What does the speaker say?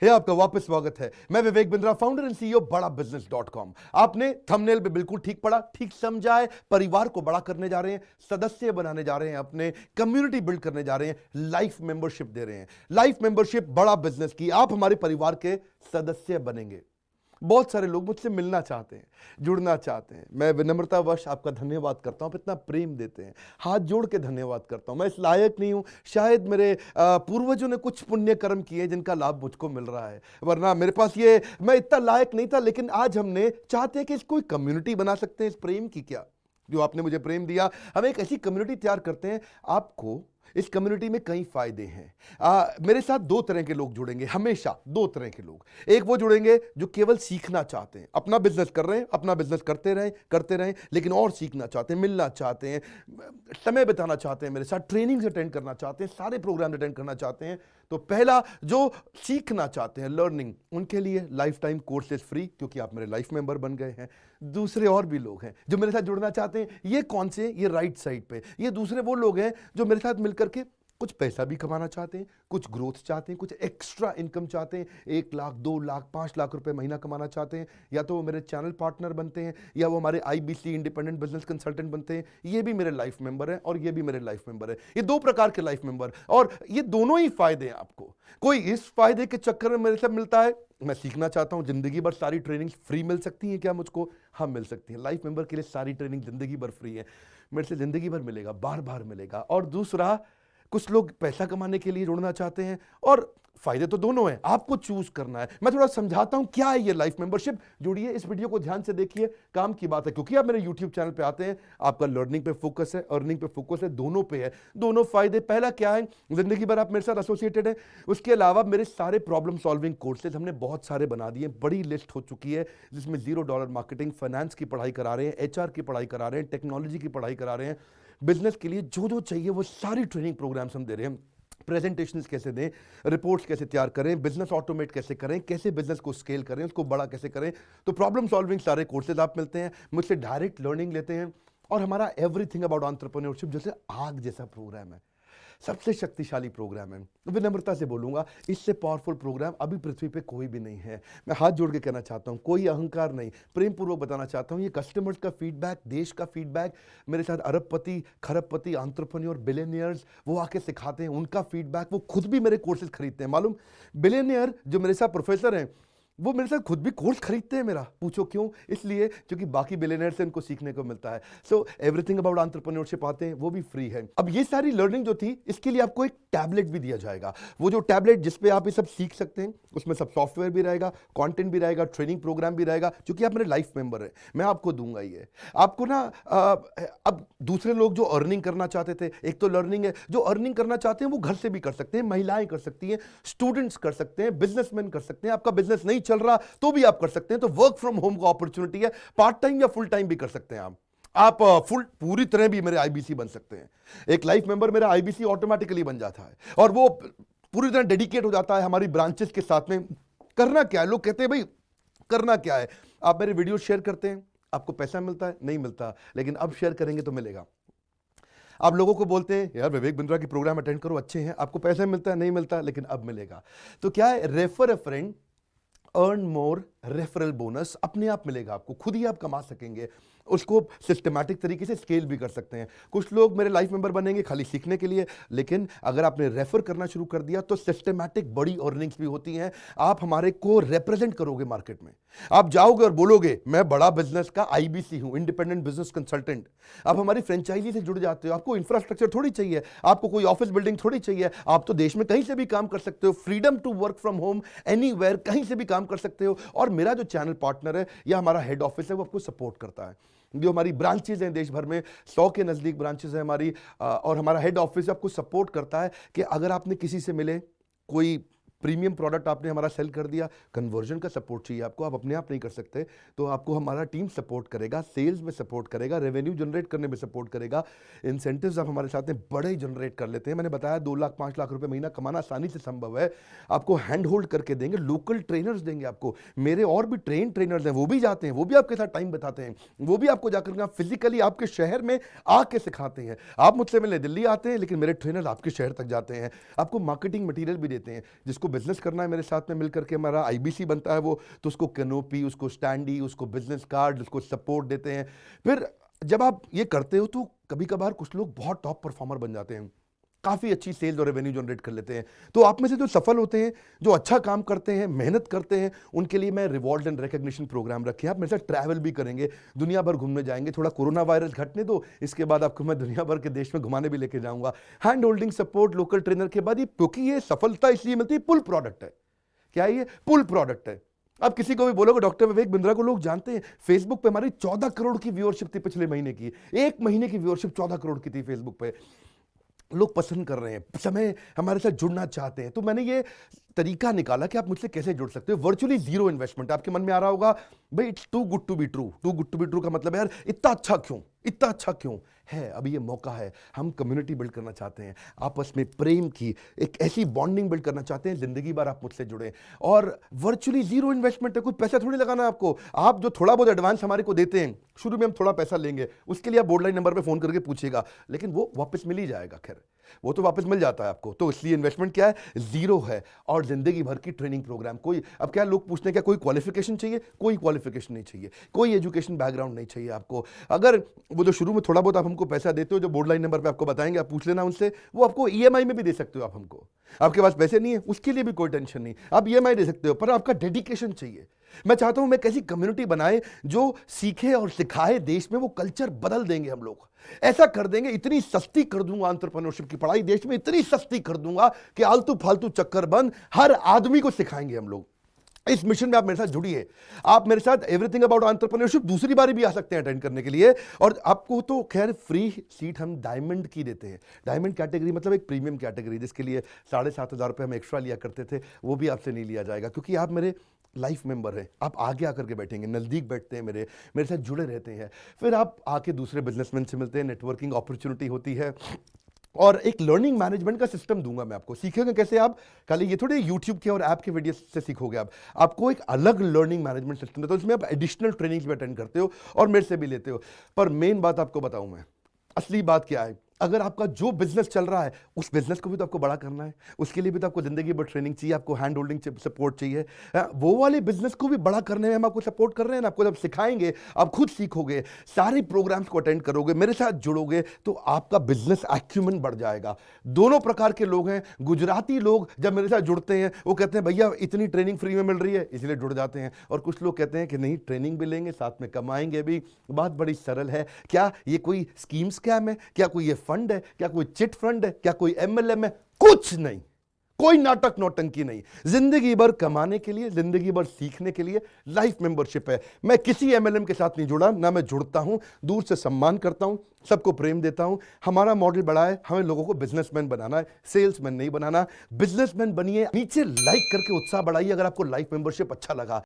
आपका वापस स्वागत है। मैं Vivek Bindra, founder and CEO बड़ा बिजनेस.com। आपने थंबनेल पे बिल्कुल ठीक पढ़ा, ठीक समझा है। परिवार को बड़ा करने जा रहे हैं, सदस्य बनाने जा रहे हैं, अपने कम्युनिटी बिल्ड करने जा रहे हैं, लाइफ मेंबरशिप दे रहे हैं। लाइफ मेंबरशिप बड़ा बिजनेस की, आप हमारे परिवार के सदस्य बनेंगे। बहुत सारे लोग मुझसे मिलना चाहते हैं, जुड़ना चाहते हैं। मैं विनम्रतावश आपका धन्यवाद करता हूं, आप इतना प्रेम देते हैं, हाथ जोड़ के धन्यवाद करता हूं। मैं इस लायक नहीं हूं, शायद मेरे पूर्वजों ने कुछ पुण्य कर्म किए जिनका लाभ मुझको मिल रहा है, वरना मेरे पास ये मैं इतना लायक नहीं था। लेकिन आज हमने चाहते हैं कि इसको एक कम्युनिटी बना सकते हैं। इस प्रेम की क्या, जो आपने मुझे प्रेम दिया, हम एक ऐसी कम्युनिटी तैयार करते हैं। आपको इस कम्युनिटी में कई फायदे हैं। मेरे साथ दो तरह के लोग जुड़ेंगे, हमेशा दो तरह के लोग। एक वो जुड़ेंगे जो केवल सीखना चाहते हैं, अपना बिजनेस कर रहे हैं, अपना बिजनेस करते रहें, लेकिन और सीखना चाहते हैं, मिलना चाहते हैं, समय बिताना चाहते हैं, मेरे साथ ट्रेनिंग्स अटेंड करना चाहते हैं, सारे प्रोग्राम अटेंड करना चाहते हैं। तो पहला, जो सीखना चाहते हैं, लर्निंग, उनके लिए लाइफ टाइम कोर्सेज फ्री, क्योंकि आप मेरे लाइफ मेंबर बन गए हैं। दूसरे और भी लोग हैं जो मेरे साथ जुड़ना चाहते हैं। ये कौन से? ये राइट साइड पे, ये दूसरे वो लोग हैं जो मेरे साथ मिलकर के कुछ पैसा भी कमाना चाहते हैं, कुछ ग्रोथ चाहते हैं, कुछ एक्स्ट्रा इनकम चाहते हैं। 1 लाख, 2 लाख, 5 लाख रुपए महीना कमाना चाहते हैं। या तो वो मेरे चैनल पार्टनर बनते हैं, या वो हमारे IBC इंडिपेंडेंट बिजनेस कंसल्टेंट बनते हैं। ये भी मेरे लाइफ मेंबर है और ये भी मेरे लाइफ मेंबर है। ये दो प्रकार के लाइफ मेंबर, और ये दोनों ही फायदे हैं आपको। कोई इस फायदे के चक्कर में मेरे साथ मिलता है, मैं सीखना चाहता हूं, जिंदगी भर सारी ट्रेनिंग फ्री मिल सकती है क्या मुझको? हाँ, मिल सकती है। लाइफ मेंबर के लिए सारी ट्रेनिंग जिंदगी भर फ्री है, मेरे से जिंदगी भर मिलेगा, बार बार मिलेगा। और दूसरा, कुछ लोग पैसा कमाने के लिए जुड़ना चाहते हैं, और फायदे तो दोनों हैं, आपको चूज करना है। मैं थोड़ा समझाता हूं क्या है ये लाइफ मेंबरशिप। जुड़िए, इस वीडियो को ध्यान से देखिए, काम की बात है। क्योंकि आप मेरे YouTube चैनल पे आते हैं, आपका लर्निंग पे फोकस है, अर्निंग पे फोकस है, दोनों पे है। दोनों फायदे, पहला क्या है, जिंदगी भर आप मेरे साथ एसोसिएटेड है। उसके अलावा मेरे सारे प्रॉब्लम सॉल्विंग कोर्सेज हमने बहुत सारे बना दिए, बड़ी लिस्ट हो चुकी है, जिसमें $0 मार्केटिंग, फाइनेंस की पढ़ाई करा रहे हैं, HR की पढ़ाई करा रहे हैं, टेक्नोलॉजी की पढ़ाई करा रहे हैं। बिजनेस के लिए जो जो चाहिए वो सारी ट्रेनिंग प्रोग्राम्स हम दे रहे हैं। प्रेजेंटेशंस कैसे दें, रिपोर्ट्स कैसे तैयार करें, बिजनेस ऑटोमेट कैसे करें, कैसे बिजनेस को स्केल करें, उसको बड़ा कैसे करें। तो प्रॉब्लम सॉल्विंग सारे कोर्सेज आप मिलते हैं, मुझसे डायरेक्ट लर्निंग लेते हैं। और हमारा एवरीथिंग अबाउट एंटरप्रेन्योरशिप जैसे आग जैसा प्रोग्राम है, सबसे शक्तिशाली प्रोग्राम है। विनम्रता से बोलूंगा, इससे पावरफुल प्रोग्राम अभी पृथ्वी पे कोई भी नहीं है। मैं हाथ जोड़ के कहना चाहता हूं, कोई अहंकार नहीं, प्रेम पूर्वक बताना चाहता हूं, ये कस्टमर्स का फीडबैक, देश का फीडबैक, मेरे साथ अरबपति, खरबपति, एंटरप्रेन्योर, बिलियनियर्स, वो आके सिखाते हैं, उनका फीडबैक, वो खुद भी मेरे कोर्सेज खरीदते हैं। मालूम, बिलियनियर जो मेरे साथ प्रोफेसर हैं, वो मेरे साथ खुद भी कोर्स खरीदते हैं मेरा। पूछो क्यों? इसलिए क्योंकि बाकी बिलियनियर से उनको सीखने को मिलता है। सो एवरीथिंग अबाउट एंटरप्रेन्योरशिप आते हैं, वो भी फ्री है। अब ये सारी लर्निंग जो थी, इसके लिए आपको एक टैबलेट भी दिया जाएगा। वो जो टैबलेट जिसपे आप ये सब सीख सकते हैं, उसमें सब सॉफ्टवेयर भी रहेगा, कंटेंट भी रहेगा, ट्रेनिंग प्रोग्राम भी रहेगा। क्योंकि आप मेरे लाइफ मेंबर है, मैं आपको दूंगा ये। आपको ना अब दूसरे लोग जो अर्निंग करना चाहते थे, एक तो लर्निंग है, जो अर्निंग करना चाहते हैं वो घर से भी कर सकते हैं, महिलाएं कर सकती हैं, स्टूडेंट्स कर सकते हैं, बिजनेसमैन कर सकते हैं। आपका बिजनेस नहीं चल रहा तो भी आप कर सकते हैं। तो वर्क फ्रॉम होम का अपॉर्चुनिटी है, पार्ट टाइम या फुल टाइम भी कर सकते हैं आप फुल पूरी तरह भी मेरे IBC बन सकते हैं। एक लाइफ मेंबर मेरा IBC ऑटोमेटिकली बन जाता है, और वो पूरी तरह डेडिकेट हो जाता है हमारी ब्रांचेस के साथ में। करना क्या है, लोग कहते हैं भाई करना क्या है, आप मेरे वीडियो शेयर करते हैं, आपको पैसा मिलता है? नहीं मिलता, लेकिन अब शेयर करेंगे तो मिलेगा। आप लोगों को बोलते हैं यार विवेक बिंद्रा की प्रोग्राम अटेंड करो, अच्छे हैं, आपको पैसा मिलता है? नहीं मिलता, लेकिन अब मिलेगा। तो क्या है, refer a friend, earn more, referral bonus अपने आप मिलेगा आपको, खुद ही आप कमा सकेंगे। उसको सिस्टमैटिक तरीके से स्केल भी कर सकते हैं। कुछ लोग मेरे लाइफ मेंबर बनेंगे खाली सीखने के लिए, लेकिन अगर आपने रेफर करना शुरू कर दिया तो सिस्टमैटिक बड़ी अर्निंग्स भी होती हैं। आप हमारे को रिप्रेजेंट करोगे मार्केट में, आप जाओगे और बोलोगे मैं बड़ा बिजनेस का IBC हूं, इंडिपेंडेंट बिजनेस कंसल्टेंट। आप हमारी फ्रेंचाइजी से जुड़ जाते हो, आपको इंफ्रास्ट्रक्चर थोड़ी चाहिए, आपको कोई ऑफिस बिल्डिंग थोड़ी चाहिए, आप तो देश में कहीं से भी काम कर सकते हो, freedom to work from home, anywhere, कहीं से भी काम कर सकते हो। और मेरा जो चैनल पार्टनर है या हमारा हेड ऑफिस है, वो आपको सपोर्ट करता है। जो हमारी ब्रांचेज हैं देश भर में, 100 के नजदीक ब्रांचेज हैं हमारी, और हमारा हेड ऑफिस आपको सपोर्ट करता है कि अगर आपने किसी से मिले, कोई प्रीमियम प्रोडक्ट आपने हमारा सेल कर दिया, कन्वर्जन का सपोर्ट चाहिए आपको, आप अपने आप नहीं कर सकते, तो आपको हमारा टीम सपोर्ट करेगा, सेल्स में सपोर्ट करेगा, रेवेन्यू जनरेट करने में सपोर्ट करेगा, इंसेंटिव्स आप हमारे साथ में बड़े जनरेट कर लेते हैं। मैंने बताया 2 लाख 5 लाख रुपए महीना कमाना आसानी से संभव है। आपको हैंड होल्ड करके देंगे, लोकल ट्रेनर्स देंगे आपको, मेरे और भी ट्रेनर्स हैं, वो भी जाते हैं, वो भी आपके साथ टाइम बताते हैं, वो भी आपको जाकर फिजिकली आपके शहर में आके सिखाते हैं। आप मुझसे मिलने दिल्ली आते हैं, लेकिन मेरे ट्रेनर आपके शहर तक जाते हैं, आपको मार्केटिंग मटीरियल भी देते हैं, जिसको जिसको बिजनेस करना है मेरे साथ में मिल करके हमारा आईबीसी बनता है वो, तो उसको कैनोपी, उसको स्टैंडी, उसको बिजनेस कार्ड, उसको सपोर्ट देते हैं। फिर जब आप ये करते हो तो कभी कभार कुछ लोग बहुत टॉप परफॉर्मर बन जाते हैं, काफ़ी अच्छी सेल्स और रेवेन्यू जनरेट कर लेते हैं। तो आप में से जो सफल होते हैं, जो अच्छा काम करते हैं, मेहनत करते हैं, उनके लिए मैं रिवॉर्ड एंड रिकग्निशन प्रोग्राम रखे हैं। आप मेरे साथ ट्रैवल भी करेंगे, दुनिया भर घूमने जाएंगे। थोड़ा कोरोना वायरस घटने दो, इसके बाद आपको मैं दुनिया भर के देश में घुमाने भी लेके जाऊंगा। Hand holding support, local trainer के बाद, ये क्योंकि ये सफलता इसलिए मिलती है, पुल प्रोडक्ट है। क्या है ये? पुल प्रोडक्ट है। अब किसी को भी बोलोगे डॉक्टर विवेक बिंद्रा को लोग जानते हैं, फेसबुक पे हमारी 14 करोड़ की व्यूअरशिप थी पिछले महीने की। एक महीने की व्यूअरशिप 14 करोड़ की थी फेसबुक पे। लोग पसंद कर रहे हैं, समय हमारे साथ जुड़ना चाहते हैं। तो मैंने ये तरीका निकाला कि आप मुझसे कैसे जुड़ सकते हो। Virtually zero investment. आपके मन में आ रहा होगा भाई it's too good to be true. Too good to be true का मतलब है यार इतना अच्छा क्यों, इतना अच्छा क्यों है? अभी ये मौका है, हम कम्युनिटी बिल्ड करना चाहते हैं, आपस में प्रेम की एक ऐसी बॉन्डिंग बिल्ड करना चाहते हैं, जिंदगी भर आप मुझसे जुड़े। और वर्चुअली जीरो इन्वेस्टमेंट है, कुछ पैसा थोड़ी लगाना है आपको। आप जो थोड़ा बहुत एडवांस हमारे को देते हैं, शुरू में हम थोड़ा पैसा लेंगे, उसके लिए आप बोर्ड लाइन नंबर पे फोन करके पूछिएगा, लेकिन वो वापस मिल ही जाएगा। खैर वो तो वापस मिल जाता है आपको। तो इसलिए इन्वेस्टमेंट क्या है? जीरो है। और जिंदगी भर की ट्रेनिंग प्रोग्राम। कोई अब क्या लोग पूछते हैं क्या कोई क्वालिफिकेशन चाहिए? कोई क्वालिफिकेशन नहीं चाहिए, कोई एजुकेशन बैकग्राउंड नहीं चाहिए आपको। अगर वो जो शुरू में थोड़ा बहुत आप हमको पैसा देते हो, जो बोर्ड लाइन नंबर पे आपको बताएंगे, आप पूछ लेना उनसे, वो आपको ईएमआई में भी दे सकते हो आप हमको। आपके पास पैसे नहीं है उसके लिए भी कोई टेंशन नहीं, आप ईएमआई दे सकते हो, पर आपका डेडिकेशन चाहिए। मैं चाहता हूं मैं कैसी कम्युनिटी बनाए जो सीखे और सिखाए, देश में वो कल्चर बदल देंगे हम लोग। ऐसा कर देंगे, इतनी सस्ती कर दूंगा एंटरप्रेन्योरशिप की पढ़ाई देश में, इतनी सस्ती कर दूंगा कि आलतू फालतू चक्कर बंद, हर आदमी को सिखाएंगे हम लोग। इस मिशन में आप मेरे साथ जुड़िए। आप मेरे साथ एवरीथिंग अबाउट एंटरप्रेन्योरशिप दूसरी बारी भी आ सकते हैं अटेंड करने के लिए। और आपको तो खैर फ्री सीट हम डायमंड की देते हैं। डायमंड कैटेगरी मतलब एक प्रीमियम कैटेगरी, जिसके लिए 7,500 रुपये हम एक्स्ट्रा लिया करते थे, वो भी आपसे नहीं लिया जाएगा, क्योंकि आप मेरे लाइफ मेंबर हैं। आप आगे आकर के बैठेंगे, नज़दीक बैठते हैं, मेरे साथ जुड़े रहते हैं। फिर आप आके दूसरे बिजनेसमैन से मिलते हैं, नेटवर्किंग अपॉर्चुनिटी होती है। और एक लर्निंग मैनेजमेंट का सिस्टम दूंगा मैं आपको। सीखेंगे कैसे आप? खाली ये थोड़े यूट्यूब के और ऐप के वीडियो से सीखोगे आप। आपको एक अलग लर्निंग मैनेजमेंट सिस्टम है, तो इसमें आप एडिशनल ट्रेनिंग्स भी अटेंड करते हो और मेरे से भी लेते हो। पर मेन बात आपको बताऊं मैं, असली बात क्या है। अगर आपका जो बिजनेस चल रहा है, उस बिजनेस को भी तो आपको बड़ा करना है, उसके लिए भी तो आपको जिंदगी भर ट्रेनिंग चाहिए, आपको हैंड होल्डिंग सपोर्ट चाहिए। वो वाले बिजनेस को भी बड़ा करने में हम आपको सपोर्ट कर रहे हैं ना। आपको जब सिखाएंगे, आप खुद सीखोगे, सारे प्रोग्राम्स को अटेंड करोगे, मेरे साथ जुड़ोगे, तो आपका बिजनेस एक्यूमेंट बढ़ जाएगा। दोनों प्रकार के लोग हैं। गुजराती लोग जब मेरे साथ जुड़ते हैं, वो कहते हैं भैया इतनी ट्रेनिंग फ्री में मिल रही है, इसलिए जुड़ जाते हैं। और कुछ लोग कहते हैं कि नहीं, ट्रेनिंग भी लेंगे, साथ में कमाएंगे भी। बात बड़ी सरल है। क्या ये कोई स्कीम स्कैम है? क्या कोई ये फंड है? क्या कोई चिट फंड है? क्या कोई एमएलएम है? कुछ नहीं, कोई नाटक नौटंकी नहीं। जिंदगी भर कमाने के लिए, जिंदगी भर सीखने के लिए लाइफ मेंबरशिप है। मैं किसी एमएलएम के साथ नहीं जुड़ा, ना मैं जुड़ता हूं। दूर से सम्मान करता हूं, सबको प्रेम देता हूं। हमारा मॉडल बड़ा है, हमें लोगों को बिजनेसमैन बनाना है, सेल्समैन नहीं बनाना। बिजनेसमैन बनिए। नीचे लाइक करके उत्साह बढ़ाइए अगर आपको लाइफ मेंबरशिप अच्छा लगा।